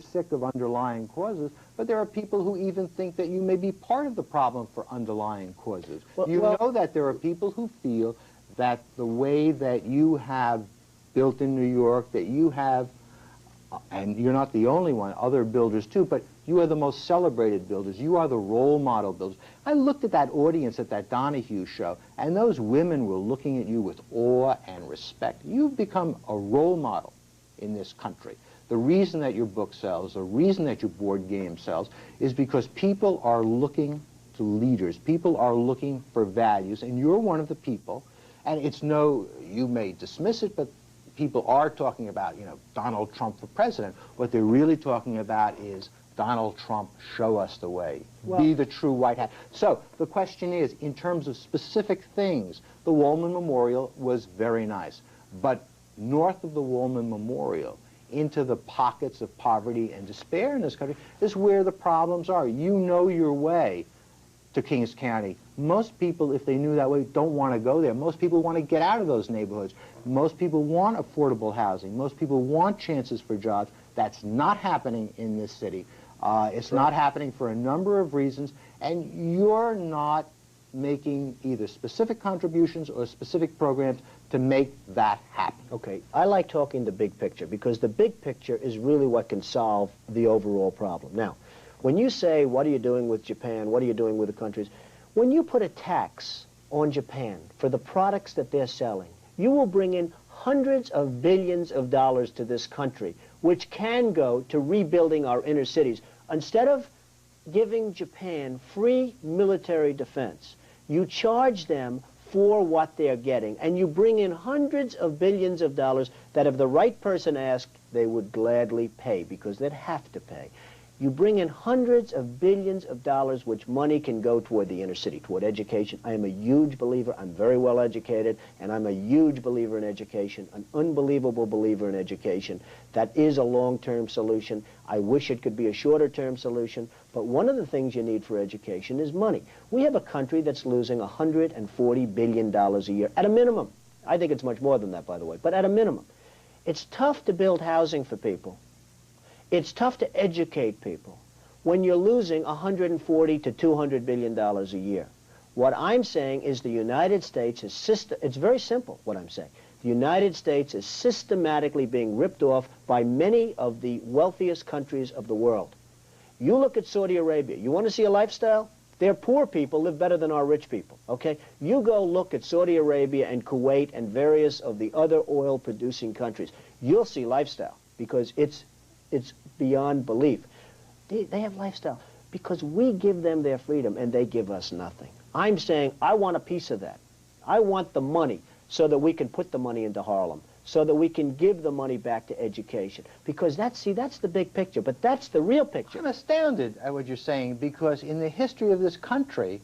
sick of underlying causes, but there are people who even think that you may be part of the problem for underlying causes. You know that there are people who feel that the way that you have built in New York, that you have, and you're not the only one, other builders too, but you are the most celebrated builders. You are the role model builders. I looked at that audience at that Donahue show, and those women were looking at you with awe and respect. You've become a role model in this country. The reason that your book sells, the reason that your board game sells, is because people are looking to leaders. People are looking for values, and you're one of the people. And it's no, you may dismiss it, but people are talking about, you know, Donald Trump for president. What they're really talking about is Donald Trump, show us the way. Be the true white hat. So the question is, in terms of specific things, the Woolman Memorial was very nice. But north of the Woolman Memorial, into the pockets of poverty and despair in this country, is where the problems are. You know your way to Kings County. Most people, if they knew that way, don't want to go there. Most people want to get out of those neighborhoods. Most people want affordable housing. Most people want chances for jobs. That's not happening in this city. It's not happening for a number of reasons, and you're not making either specific contributions or specific programs to make that happen. Okay, I like talking the big picture, because the big picture is really what can solve the overall problem. Now, when you say, what are you doing with Japan, what are you doing with the countries, when you put a tax on Japan for the products that they're selling, you will bring in hundreds of billions of dollars to this country, which can go to rebuilding our inner cities. Instead of giving Japan free military defense, you charge them for what they're getting, and you bring in hundreds of billions of dollars that if the right person asked, they would gladly pay, because they'd have to pay. You bring in hundreds of billions of dollars, which money can go toward the inner city, toward education. I am a huge believer. I'm very well educated, and I'm a huge believer in education, an unbelievable believer in education. That is a long-term solution. I wish it could be a shorter-term solution, but one of the things you need for education is money. We have a country that's losing $140 billion a year, at a minimum. I think it's much more than that, by the way, but at a minimum. It's tough to build housing for people. It's tough to educate people when you're losing $140 to $200 billion a year. What I'm saying is the United States is it's very simple what I'm saying. The United States is systematically being ripped off by many of the wealthiest countries of the world. You look at Saudi Arabia. You want to see a lifestyle? Their poor people live better than our rich people, okay? You go look at Saudi Arabia and Kuwait and various of the other oil-producing countries. You'll see lifestyle, because it's beyond belief. They have lifestyle because we give them their freedom and they give us nothing. I'm saying I want a piece of that. I want the money so that we can put the money into Harlem, so that we can give the money back to education. Because that's the big picture, but that's the real picture. I'm astounded at what you're saying, because in the history of this country,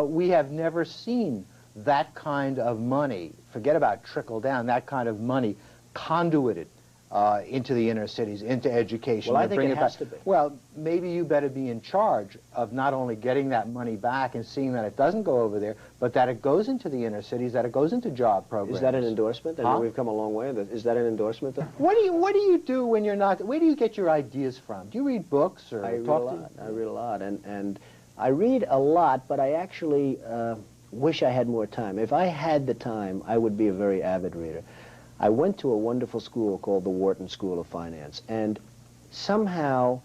we have never seen that kind of money, forget about trickle down, that kind of money conduited into the inner cities, into education. Well, I think it has to be. Well, maybe you better be in charge of not only getting that money back and seeing that it doesn't go over there, but that it goes into the inner cities, that it goes into job programs. Is that an endorsement? I mean, we've come a long way. Is that an endorsement, though? What do you do when you're not, where do you get your ideas from? Do you read books or I read a lot, and I read a lot, but I actually wish I had more time. If I had the time, I would be a very avid reader. I went to a wonderful school called the Wharton School of Finance, and somehow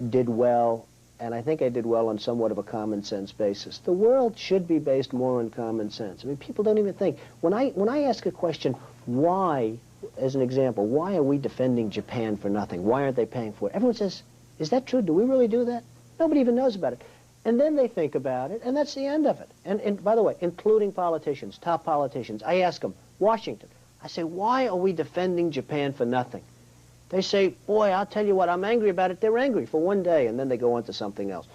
did well, and I think I did well on somewhat of a common sense basis. The world should be based more on common sense. I mean, people don't even think. When I ask a question, why, as an example, why are we defending Japan for nothing? Why aren't they paying for it? Everyone says, is that true? Do we really do that? Nobody even knows about it. And then they think about it, and that's the end of it. And by the way, including politicians, top politicians, I ask them, Washington, I say, why are we defending Japan for nothing? They say, boy, I'll tell you what, I'm angry about it. They're angry for one day, and then they go on to something else.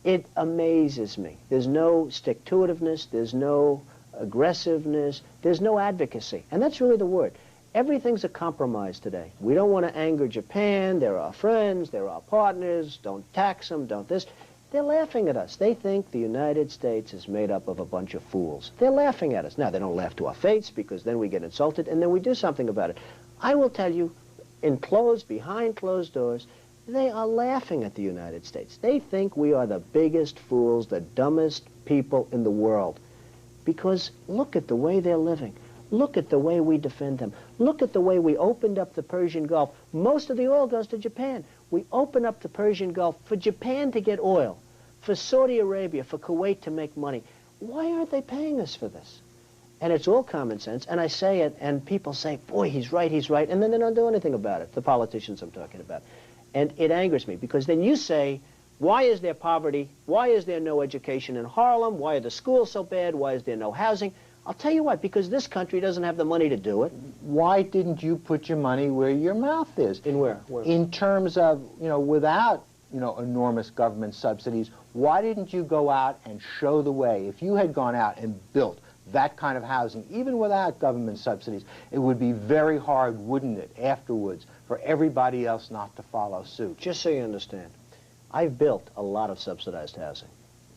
It amazes me. There's no stick-to-itiveness, there's no aggressiveness, there's no advocacy. And that's really the word. Everything's a compromise today. We don't want to anger Japan. They're our friends, they're our partners, don't tax them, don't this. They're laughing at us. They think the United States is made up of a bunch of fools. They're laughing at us. Now, they don't laugh to our face, because then we get insulted, and then we do something about it. I will tell you, behind closed doors, they are laughing at the United States. They think we are the biggest fools, the dumbest people in the world. Because look at the way they're living. Look at the way we defend them. Look at the way we opened up the Persian Gulf. Most of the oil goes to Japan. We open up the Persian Gulf for Japan to get oil, for Saudi Arabia, for Kuwait to make money. Why aren't they paying us for this? And it's all common sense, and I say it, and people say, boy, he's right, and then they don't do anything about it, the politicians I'm talking about. And it angers me, because then you say, why is there poverty? Why is there no education in Harlem? Why are the schools so bad? Why is there no housing? I'll tell you what, because this country doesn't have the money to do it. Why didn't you put your money where your mouth is? In where? In terms of, without, enormous government subsidies, why didn't you go out and show the way? If you had gone out and built that kind of housing, even without government subsidies, it would be very hard, wouldn't it, afterwards, for everybody else not to follow suit. Just so you understand, I've built a lot of subsidized housing.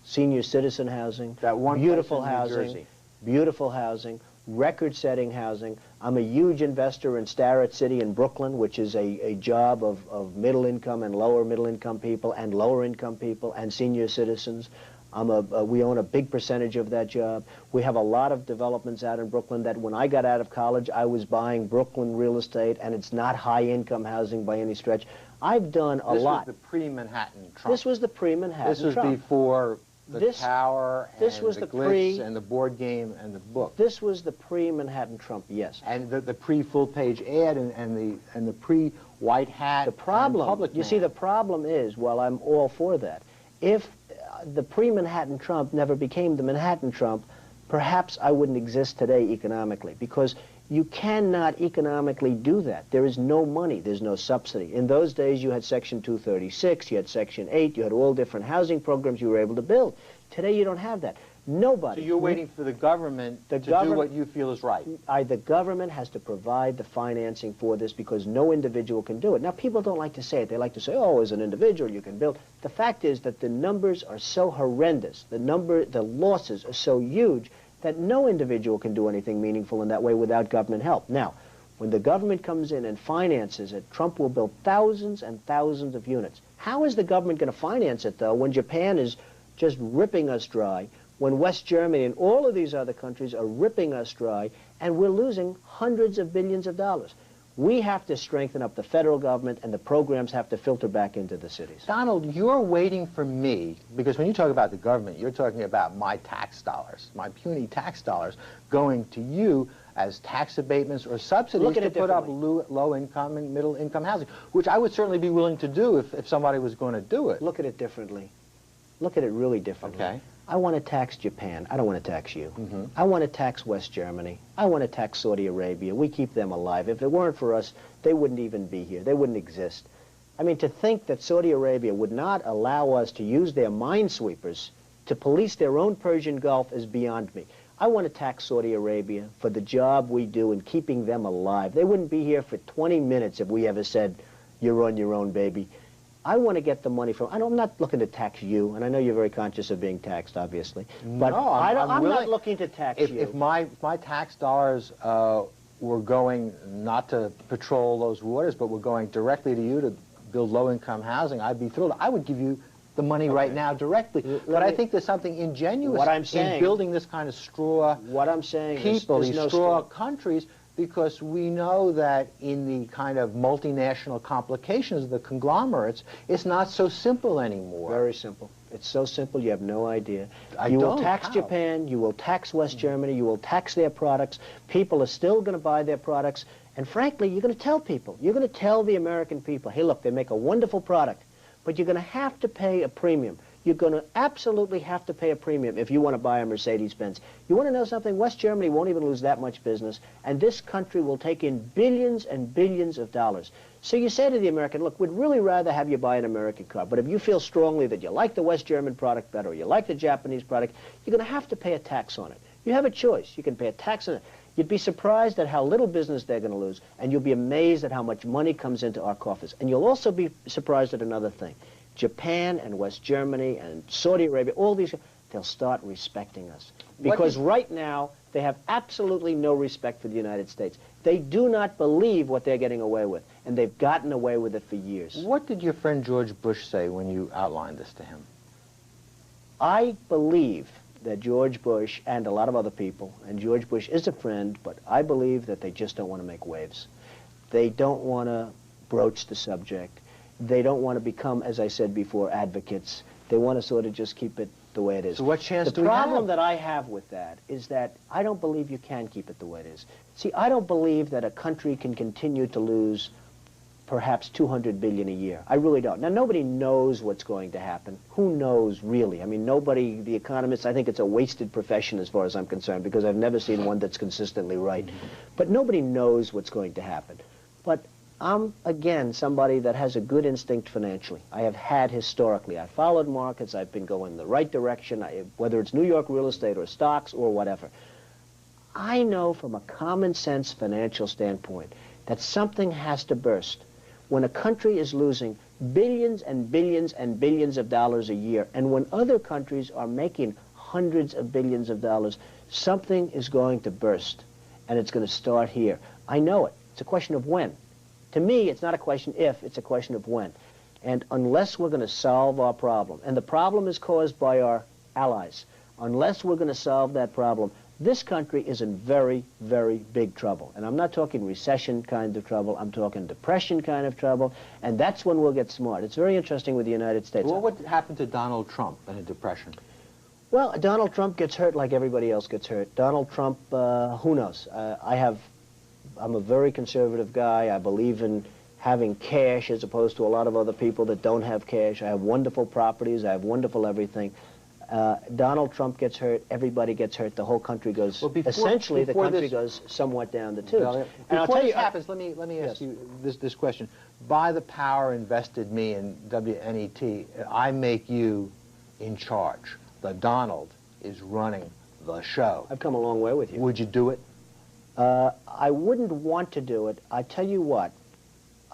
Senior citizen housing, that one beautiful place in New housing, Jersey. Beautiful housing, record-setting housing. I'm a huge investor in Starrett City in Brooklyn, which is a job of middle-income and lower-middle-income people and lower-income people and senior citizens. We own a big percentage of that job. We have a lot of developments out in Brooklyn that when I got out of college, I was buying Brooklyn real estate, and it's not high-income housing by any stretch. I've done a lot. This was the pre-Manhattan Trump. This was the pre-Manhattan Trump. This was before the tower and the glitz and the board game and the book. This was the pre-Manhattan Trump, yes. And the pre-full-page ad and the pre-white hat. The problem, you see, the problem is, well, I'm all for that. If the pre-Manhattan Trump never became the Manhattan Trump, perhaps I wouldn't exist today economically, because you cannot economically do that. There is no money. There's no subsidy. In those days, you had Section 236, you had Section 8, you had all different housing programs you were able to build. Today, you don't have that. Nobody. So you're waiting for the government to do what you feel is right. The government has to provide the financing for this, because no individual can do it. Now, people don't like to say it. They like to say, oh, as an individual, you can build. The fact is that the numbers are so horrendous. The losses are so huge that no individual can do anything meaningful in that way without government help. Now, when the government comes in and finances it, Trump will build thousands and thousands of units. How is the government going to finance it, though, when Japan is just ripping us dry, when West Germany and all of these other countries are ripping us dry, and we're losing hundreds of billions of dollars? We have to strengthen up the federal government, and the programs have to filter back into the cities. Donald, you're waiting for me, because when you talk about the government, you're talking about my tax dollars, my puny tax dollars, going to you as tax abatements or subsidies to put up low-income and middle-income housing, which I would certainly be willing to do if somebody was going to do it. Look at it differently. Look at it really differently. Okay. I want to tax Japan. I don't want to tax you. I want to tax West Germany. I want to tax Saudi Arabia. We keep them alive. If it weren't for us, they wouldn't even be here. They wouldn't exist. I mean, to think that Saudi Arabia would not allow us to use their minesweepers to police their own Persian Gulf is beyond me. I want to tax Saudi Arabia for the job we do in keeping them alive. They wouldn't be here for 20 minutes if we ever said, you're on your own, baby. I want to get the money from, I'm not looking to tax you, and I know you're very conscious of being taxed, obviously. But no, I'm not looking to tax you. If my tax dollars were going not to patrol those waters, but were going directly to you to build low-income housing, I'd be thrilled. I would give you the money right now directly. But I think there's something ingenuous in building this kind of straw people, these straw countries, because we know that in the kind of multinational complications of the conglomerates, it's not so simple anymore. Very simple. It's so simple you have no idea. You will tax Japan, you will tax West Germany, you will tax their products. People are still going to buy their products. And frankly, you're going to tell people, you're going to tell the American people, hey, look, they make a wonderful product, but you're going to have to pay a premium. You're going to absolutely have to pay a premium if you want to buy a Mercedes-Benz. You want to know something? West Germany won't even lose that much business, and this country will take in billions and billions of dollars. So you say to the American, look, we'd really rather have you buy an American car, but if you feel strongly that you like the West German product better or you like the Japanese product, you're going to have to pay a tax on it. You have a choice. You can pay a tax on it. You'd be surprised at how little business they're going to lose, and you'll be amazed at how much money comes into our coffers. And you'll also be surprised at another thing. Japan and West Germany and Saudi Arabia, all these, they'll start respecting us. Because right now, they have absolutely no respect for the United States. They do not believe what they're getting away with. and they've gotten away with it for years. What did your friend George Bush say when you outlined this to him? I believe that George Bush and a lot of other people, and George Bush is a friend, but I believe that they just don't want to make waves. They don't want to broach the subject. They don't want to become, as I said before, advocates. They want to sort of just keep it the way it is. So what chance do we have? The problem have? that I have with that is that I don't believe you can keep it the way it is. See, I don't believe that a country can continue to lose perhaps $200 billion a year. I really don't. Now, nobody knows what's going to happen. Who knows, really? I mean, nobody, the economists, I think it's a wasted profession as far as I'm concerned, because I've never seen one that's consistently right. But nobody knows what's going to happen. But I'm, again, somebody that has a good instinct financially. I have had historically. I followed markets. I've been going the right direction, whether it's New York real estate or stocks or whatever. I know from a common sense financial standpoint that something has to burst. When a country is losing billions and billions and billions of dollars a year, and when other countries are making hundreds of billions of dollars, something is going to burst, and it's going to start here. I know it. It's a question of when. To me, it's not a question if, it's a question of when. And unless we're going to solve our problem, and the problem is caused by our allies, unless we're going to solve that problem, this country is in very, very big trouble. And I'm not talking recession kind of trouble, I'm talking depression kind of trouble, and that's when we'll get smart. It's very interesting with the United States. Well, what happened to Donald Trump in a depression? Well, Donald Trump gets hurt like everybody else gets hurt. Donald Trump, who knows? I'm a very conservative guy. I believe in having cash as opposed to a lot of other people that don't have cash. I have wonderful properties. I have wonderful everything. Donald Trump gets hurt. Everybody gets hurt. The whole country goes, well, essentially the country goes somewhat down the tubes. Before and I'll tell you, this happens, let me ask you this question. By the power invested me in WNET, I make you in charge. The Donald is running the show. I've come a long way with you. Would you do it? I wouldn't want to do it. I tell you what,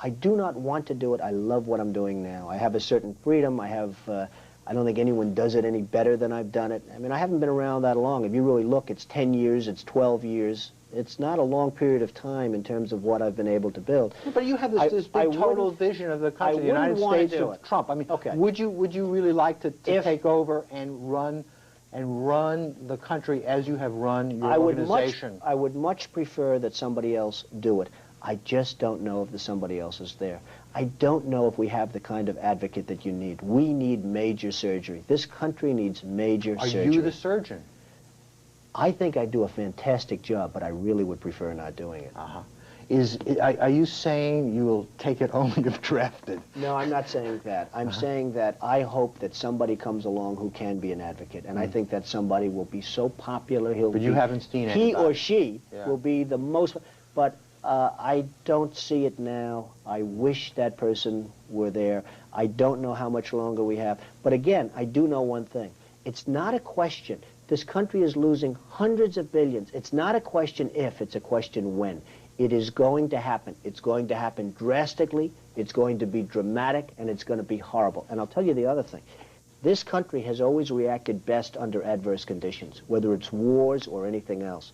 I do not want to do it. I love what I'm doing now. I have a certain freedom. I don't think anyone does it any better than I've done it. I mean, I haven't been around that long. If you really look, it's 10 years, it's 12 years. It's not a long period of time in terms of what I've been able to build. But you have this big total vision of the country, the United States of Trump. I mean, would you really like to take over and run the country as you have run your organization? I would much prefer that somebody else do it. I just don't know if the somebody else is there. I don't know if we have the kind of advocate that you need. We need major surgery. This country needs major surgery. Are you the surgeon? I think I do a fantastic job, but I really would prefer not doing it. Are you saying you will take it only if drafted? No, I'm not saying that. I'm saying that I hope that somebody comes along who can be an advocate, and I think that somebody will be so popular, But you haven't seen anybody. He or she will be the most, but I don't see it now. I wish that person were there. I don't know how much longer we have. But again, I do know one thing. It's not a question. This country is losing hundreds of billions. It's not a question if, it's a question when. It is going to happen. It's going to happen drastically. It's going to be dramatic, and it's going to be horrible. And I'll tell you the other thing. This country has always reacted best under adverse conditions, whether it's wars or anything else.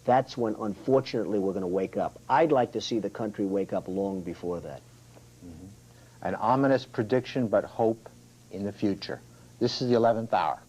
That's when, unfortunately, we're going to wake up. I'd like to see the country wake up long before that. An ominous prediction, but hope in the future. This is the 11th hour.